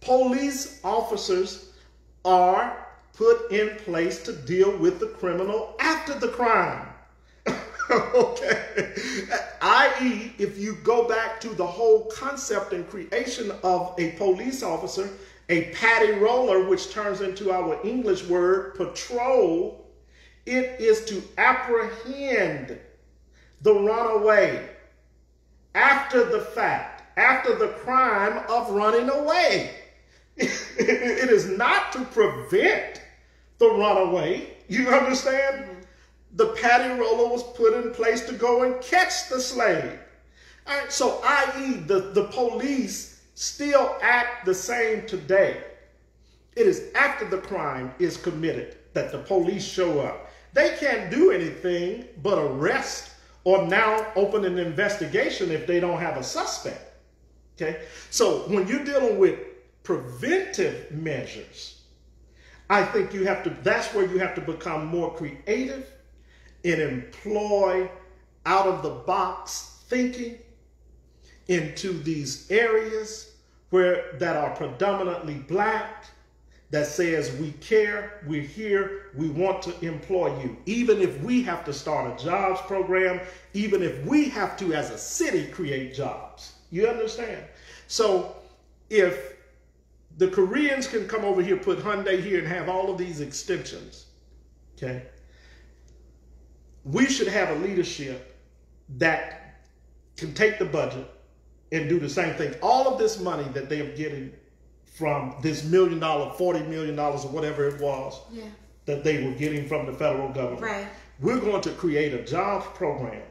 Police officers are put in place to deal with the criminal after the crime. Okay. I.e., if you go back to the whole concept and creation of a police officer, a paddy roller, which turns into our English word patrol, it is to apprehend the runaway after the fact, after the crime of running away. It is not to prevent the runaway. You understand? Mm-hmm. The paddy roller was put in place to go and catch the slave. All right, so i.e. the police still act the same today. It is after the crime is committed that the police show up. They can't do anything but arrest or now open an investigation if they don't have a suspect. Okay? So when you're dealing with preventive measures, I think that's where you have to become more creative and employ out of the box thinking into these areas that are predominantly black, that says we care, we're here, we want to employ you. Even if we have to start a jobs program, even if we have to, as a city, create jobs. You understand? So if the Koreans can come over here, put Hyundai here, and have all of these extensions, okay, we should have a leadership that can take the budget and do the same thing. All of this money that they are getting from this $1 million, $40 million, or whatever it was, that they were getting from the federal government. Right. We're going to create a jobs program.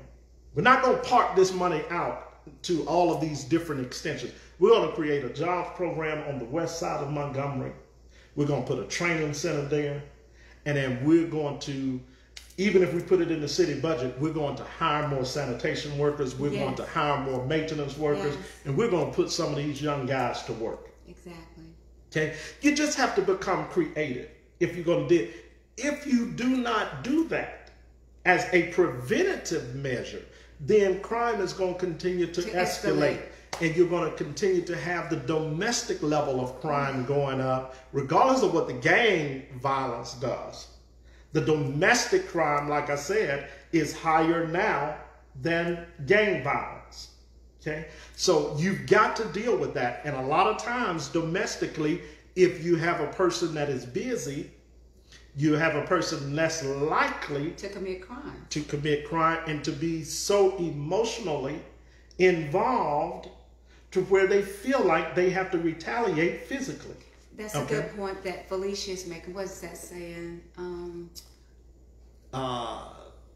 We're not going to park this money out to all of these different extensions. We're going to create a jobs program on the west side of Montgomery. We're going to put a training center there. And then we're going to, even if we put it in the city budget, we're going to hire more sanitation workers. We're going to hire more maintenance workers. And we're going to put some of these young guys to work. Exactly. Okay? You just have to become creative if you're going to do it. If you do not do that as a preventative measure, then crime is going to continue to escalate. And you're going to continue to have the domestic level of crime going up, regardless of what the gang violence does. The domestic crime, like I said, is higher now than gang violence. Okay? So you've got to deal with that. And a lot of times domestically, if you have a person that is busy, you have a person less likely to commit crime and to be so emotionally involved to where they feel like they have to retaliate physically. That's a good point that Felicia is making. What is that saying?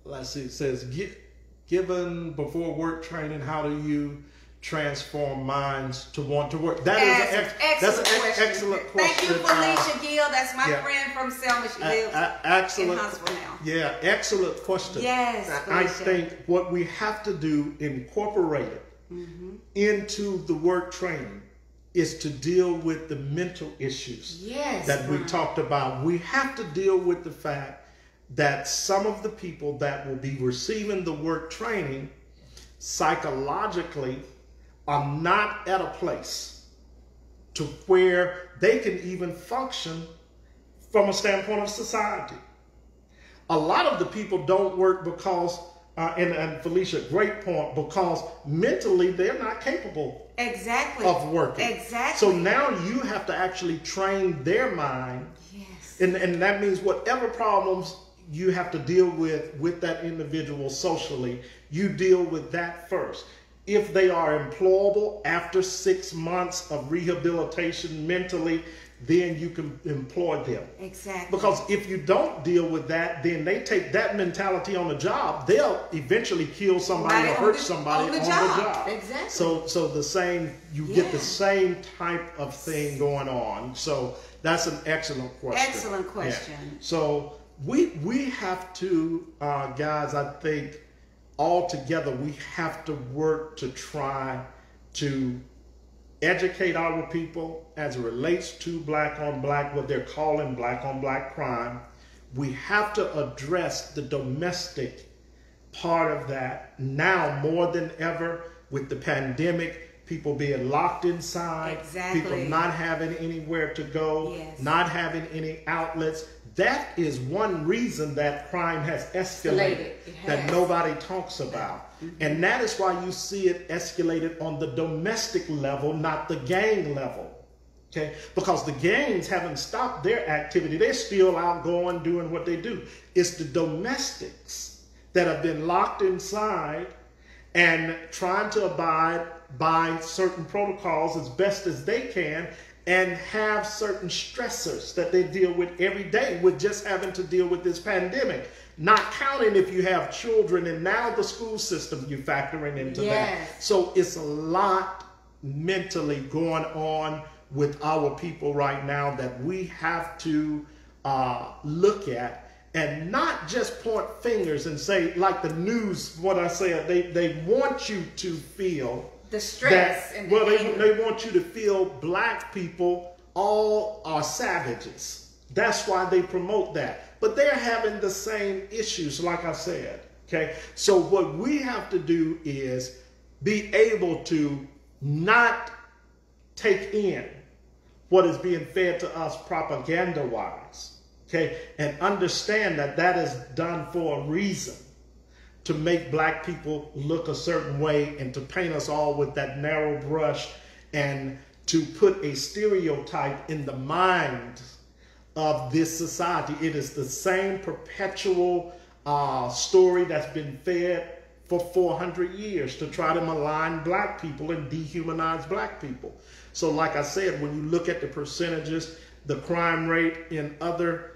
Let's see. It says, given before work training, how do you transform minds to want to work? That's an excellent question. Thank you, Felicia Gill. That's my friend from Selma. She lives in Huntsville now. Yeah, excellent question. Yes, I think what we have to do, incorporate it into the work training, is to deal with the mental issues that we talked about. We have to deal with the fact that some of the people that will be receiving the work training psychologically are not at a place to where they can even function from a standpoint of society. A lot of the people don't work because, and Felicia, great point, because mentally they're not capable of working. Exactly. So now you have to actually train their mind. Yes. And that means whatever problems you have to deal with that individual socially, you deal with that first. If they are employable after 6 months of rehabilitation mentally, then you can employ them. Exactly. Because if you don't deal with that, then they take that mentality on the job. They'll eventually kill somebody or hurt somebody on the job. Exactly. So the same, you get the same type of thing going on. So that's an excellent question. Excellent question. Yeah. So we have to, guys, I think all together we have to work to try to educate our people as it relates to black on black, what they're calling black on black crime. We have to address the domestic part of that now more than ever with the pandemic, people being locked inside, people not having anywhere to go, not having any outlets. That is one reason that crime has escalated that nobody talks about. And that is why you see it escalated on the domestic level, not the gang level. Okay? Because the gangs haven't stopped their activity. They're still out going, doing what they do. It's the domestics that have been locked inside and trying to abide by certain protocols as best as they can, and have certain stressors that they deal with every day with just having to deal with this pandemic. Not counting if you have children and now the school system you're factoring into that. So it's a lot mentally going on with our people right now that we have to look at, and not just point fingers and say, like the news, what I said, they want you to feel the stress that, and well, they want you to feel black people all are savages. That's why they promote that. But they're having the same issues, like I said. Okay, so what we have to do is be able to not take in what is being fed to us propaganda-wise. Okay, and understand that that is done for a reason, to make black people look a certain way and to paint us all with that narrow brush and to put a stereotype in the mind of this society. It is the same perpetual story that's been fed for 400 years to try to malign black people and dehumanize black people. So like I said, when you look at the percentages, the crime rate in other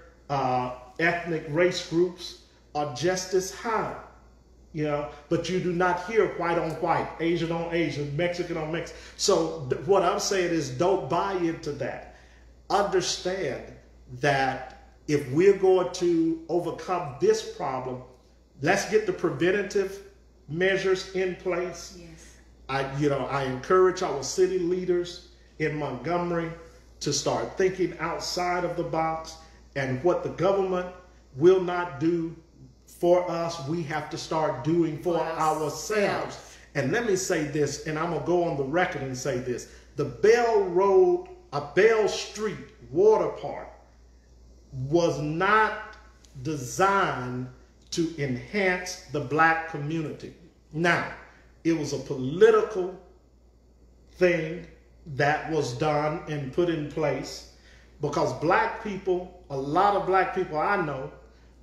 ethnic race groups are just as high. You know, but you do not hear white on white, Asian on Asian, Mexican on Mexican. So what I'm saying is, don't buy into that. Understand that if we're going to overcome this problem, let's get the preventative measures in place. Yes. I encourage our city leaders in Montgomery to start thinking outside of the box, and what the government will not do for us, we have to start doing for ourselves. And let me say this, and I'm going to go on the record and say this. The Bell Street water park was not designed to enhance the black community. Now, it was a political thing that was done and put in place because black people, a lot of black people I know,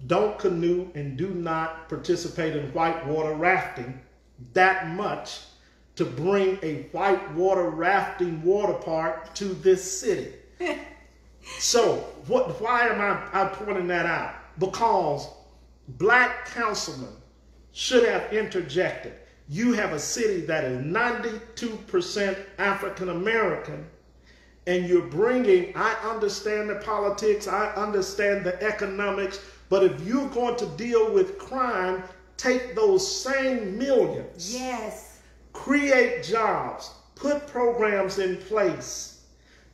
don't canoe and do not participate in whitewater rafting that much to bring a whitewater rafting water park to this city. So why am I pointing that out? Because black councilmen should have interjected. You have a city that is 92% African American, and you're bringing, I understand the politics, I understand the economics, but if you're going to deal with crime, take those same millions. Yes. Create jobs. Put programs in place.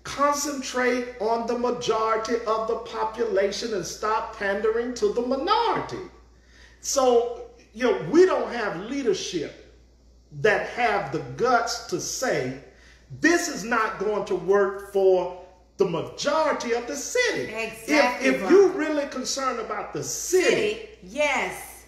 Concentrate on the majority of the population and stop pandering to the minority. So, we don't have leadership that have the guts to say, this is not going to work for the majority of the city. Exactly. If you're really concerned about the city, yes,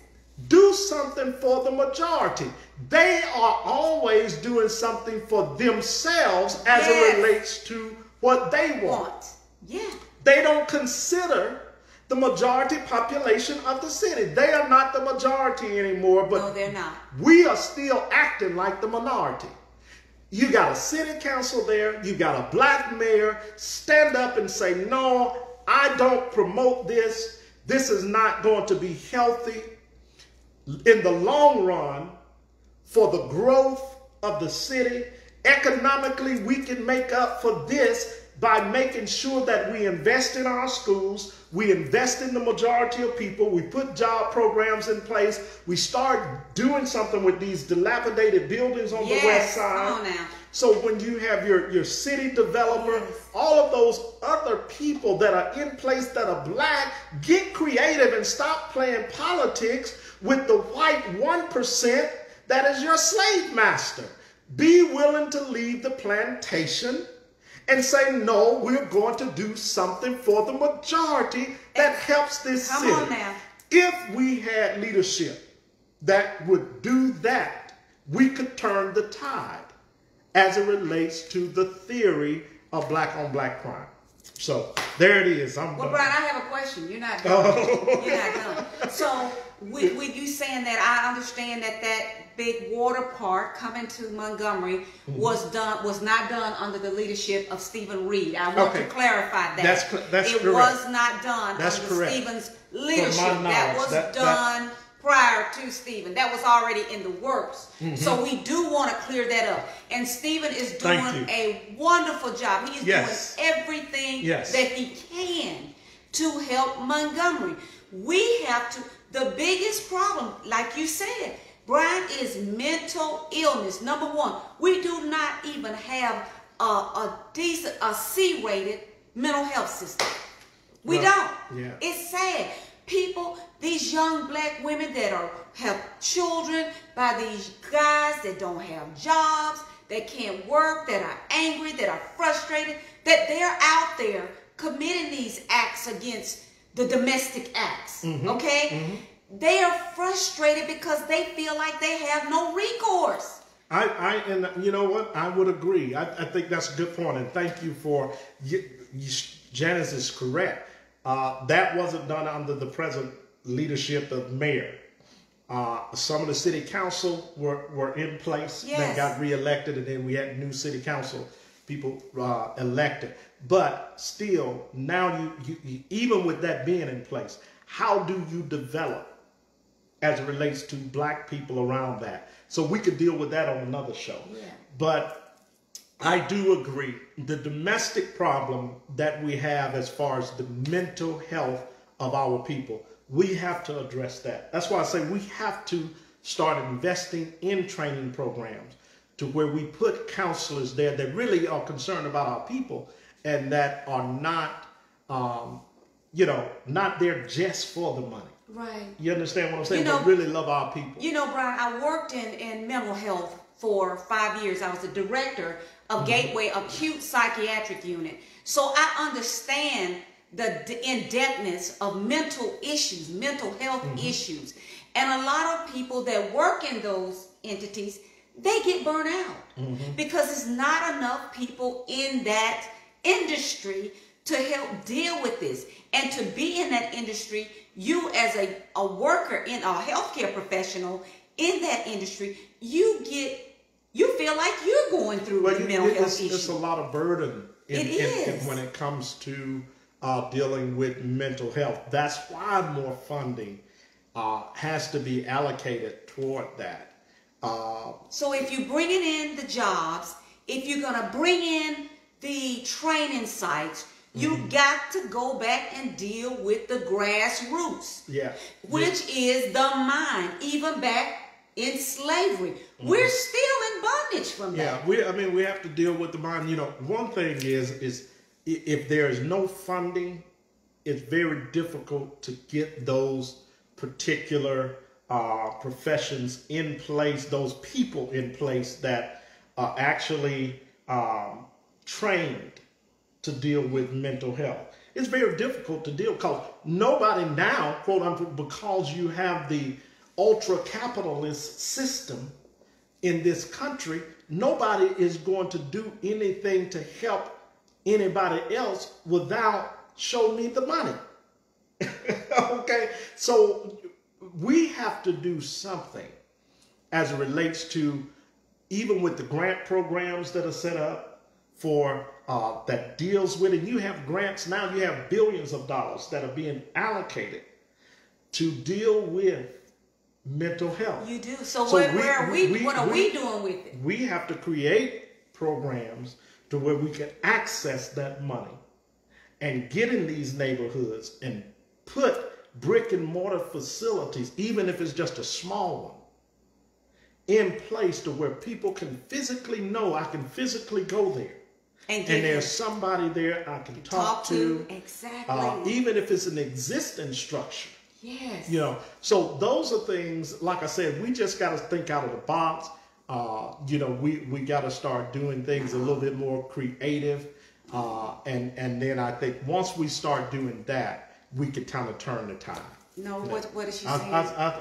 do something for the majority. They are always doing something for themselves as it relates to what they want. Yeah. They don't consider the majority population of the city. They are not the majority anymore, but no, they're not. We are still acting like the minority. You got a city council there, you got a black mayor stand up and say, no, I don't promote this. This is not going to be healthy in the long run for the growth of the city. Economically, we can make up for this by making sure that we invest in our schools, we invest in the majority of people, we put job programs in place, we start doing something with these dilapidated buildings on the west side. Come on now. So when you have your city developer, all of those other people that are in place that are black, get creative and stop playing politics with the white 1% that is your slave master. Be willing to leave the plantation and say, no, we're going to do something for the majority that helps this city. Come on now. If we had leadership that would do that, we could turn the tide as it relates to the theory of black on black crime. So there it is. I'm done. Brian, I have a question. You're not done. You're not done. So with you saying that, I understand that big water park coming to Montgomery was not done under the leadership of Stephen Reed. I want to clarify that. That's it correct. Was not done That's under correct. Stephen's leadership. That was that, done prior to Stephen. That was already in the works. So we do want to clear that up. And Stephen is doing a wonderful job. He is doing everything that he can to help Montgomery. We have to, the biggest problem, like you said, Brian, is mental illness. Number one, we do not even have a decent, a C-rated mental health system. We don't. Yeah. It's sad. People, these young black women that have children by these guys that don't have jobs, that can't work, that are angry, that are frustrated, that they're out there committing these acts against the domestic acts. Okay? They are frustrated because they feel like they have no recourse. And you know what? I would agree. I think that's a good point, and thank you for Janice is correct. That wasn't done under the present leadership of mayor. Some of the city council were in place that got reelected, and then we had new city council people elected. But still, now you even with that being in place, how do you develop as it relates to black people around that? So we could deal with that on another show. But I do agree, the domestic problem that we have as far as the mental health of our people, we have to address that. That's why I say we have to start investing in training programs to where we put counselors there that really are concerned about our people and that are not, not there just for the money. Right. You understand what I'm saying? But really love our people. You know, Brian, I worked in mental health for 5 years. I was the director of Gateway Acute Psychiatric Unit. So I understand the in-depthness of mental issues, mental health issues. And a lot of people that work in those entities, they get burnt out because there's not enough people in that industry to help deal with this. And to be in that industry, you as a worker, in a healthcare professional in that industry, you feel like you're going through mental health issues. It's a lot of burden when it comes to dealing with mental health. That's why more funding has to be allocated toward that. So if you're bringing in the jobs, if you're going to bring in the training sites, you got to go back and deal with the grassroots, which is the mind, even back in slavery. We're still in bondage from that. Yeah, we have to deal with the mind. You know, one thing is if there is no funding, it's very difficult to get those particular professions in place, those people in place that are actually trained to deal with mental health. It's very difficult to deal because nobody now, quote unquote, because you have the ultra-capitalist system in this country, nobody is going to do anything to help anybody else without show me the money. Okay, so we have to do something as it relates to even with the grant programs that are set up for that deals with it. You have grants now, you have billions of dollars that are being allocated to deal with mental health. You do. So what are we doing with it? We have to create programs to where we can access that money and get in these neighborhoods and put brick and mortar facilities, even if it's just a small one, in place to where people can physically know I can physically go there. And there's somebody there I can talk to. Exactly. Even if it's an existing structure. Yes. You know, so those are things, like I said, we just got to think out of the box. You know, we got to start doing things a little bit more creative. And then I think once we start doing that, we could kind of turn the tide. No, what is she saying?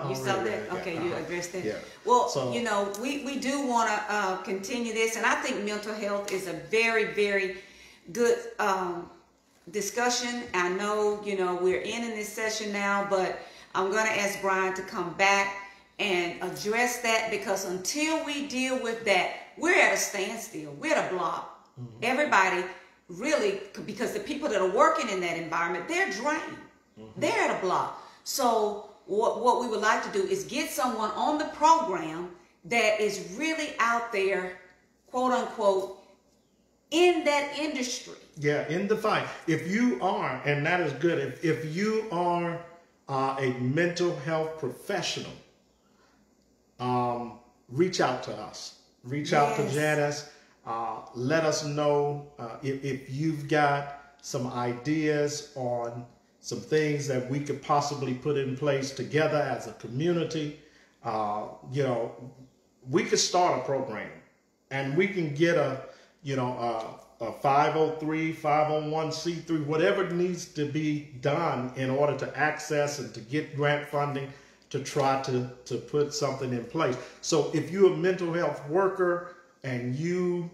You saw that? Okay, you addressed that. Yeah. Well, so, you know, we do want to continue this, and I think mental health is a very, very good discussion. I know, you know, we're in this session now, but I'm going to ask Brian to come back and address that, because until we deal with that, we're at a standstill. We're at a block. Mm-hmm. Everybody really, because the people that are working in that environment, they're drained. Mm-hmm. They're at a block. So what we would like to do is get someone on the program that is really out there, quote unquote, in that industry. Yeah, in the fight. If you are, and that is good, if you are a mental health professional, reach out to us. Reach out to Janice. Let us know if you've got some ideas on some things that we could possibly put in place together as a community. You know, we could start a program, and we can get a 503, 501c3, whatever needs to be done in order to access and to get grant funding to try to put something in place. So if you're a mental health worker and you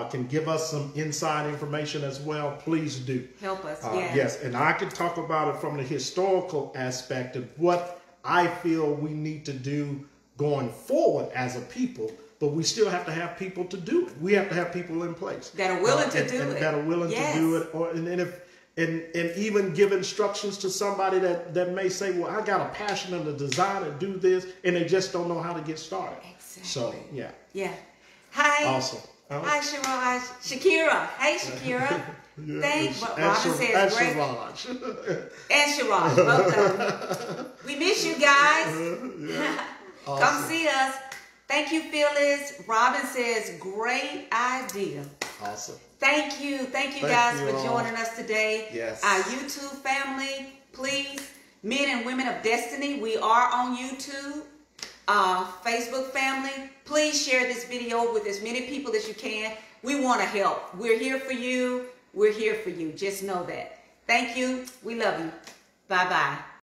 can give us some inside information as well, please do. Help us, yes, and I can talk about it from the historical aspect of what I feel we need to do going forward as a people, but we still have to have people to do it. We have to have people in place. That are willing to do it. That are willing to do it. And even give instructions to somebody that may say, well, I got a passion and a desire to do this, and they just don't know how to get started. Exactly. So, yeah. Yeah. Hi. Awesome. Hi, Sharaj. Shakira. Hey, Shakira. Robin says great. Sharaj. And Sharaj. Both of them. We miss you guys. Awesome. Come see us. Thank you, Phyllis. Robin says, great idea. Awesome. Thank you. Thank you guys for joining us today. Yes. Our YouTube family, please. Men and Women of Destiny, we are on YouTube. Facebook family, please share this video with as many people as you can. We want to help. We're here for you. We're here for you. Just know that. Thank you. We love you. Bye-bye.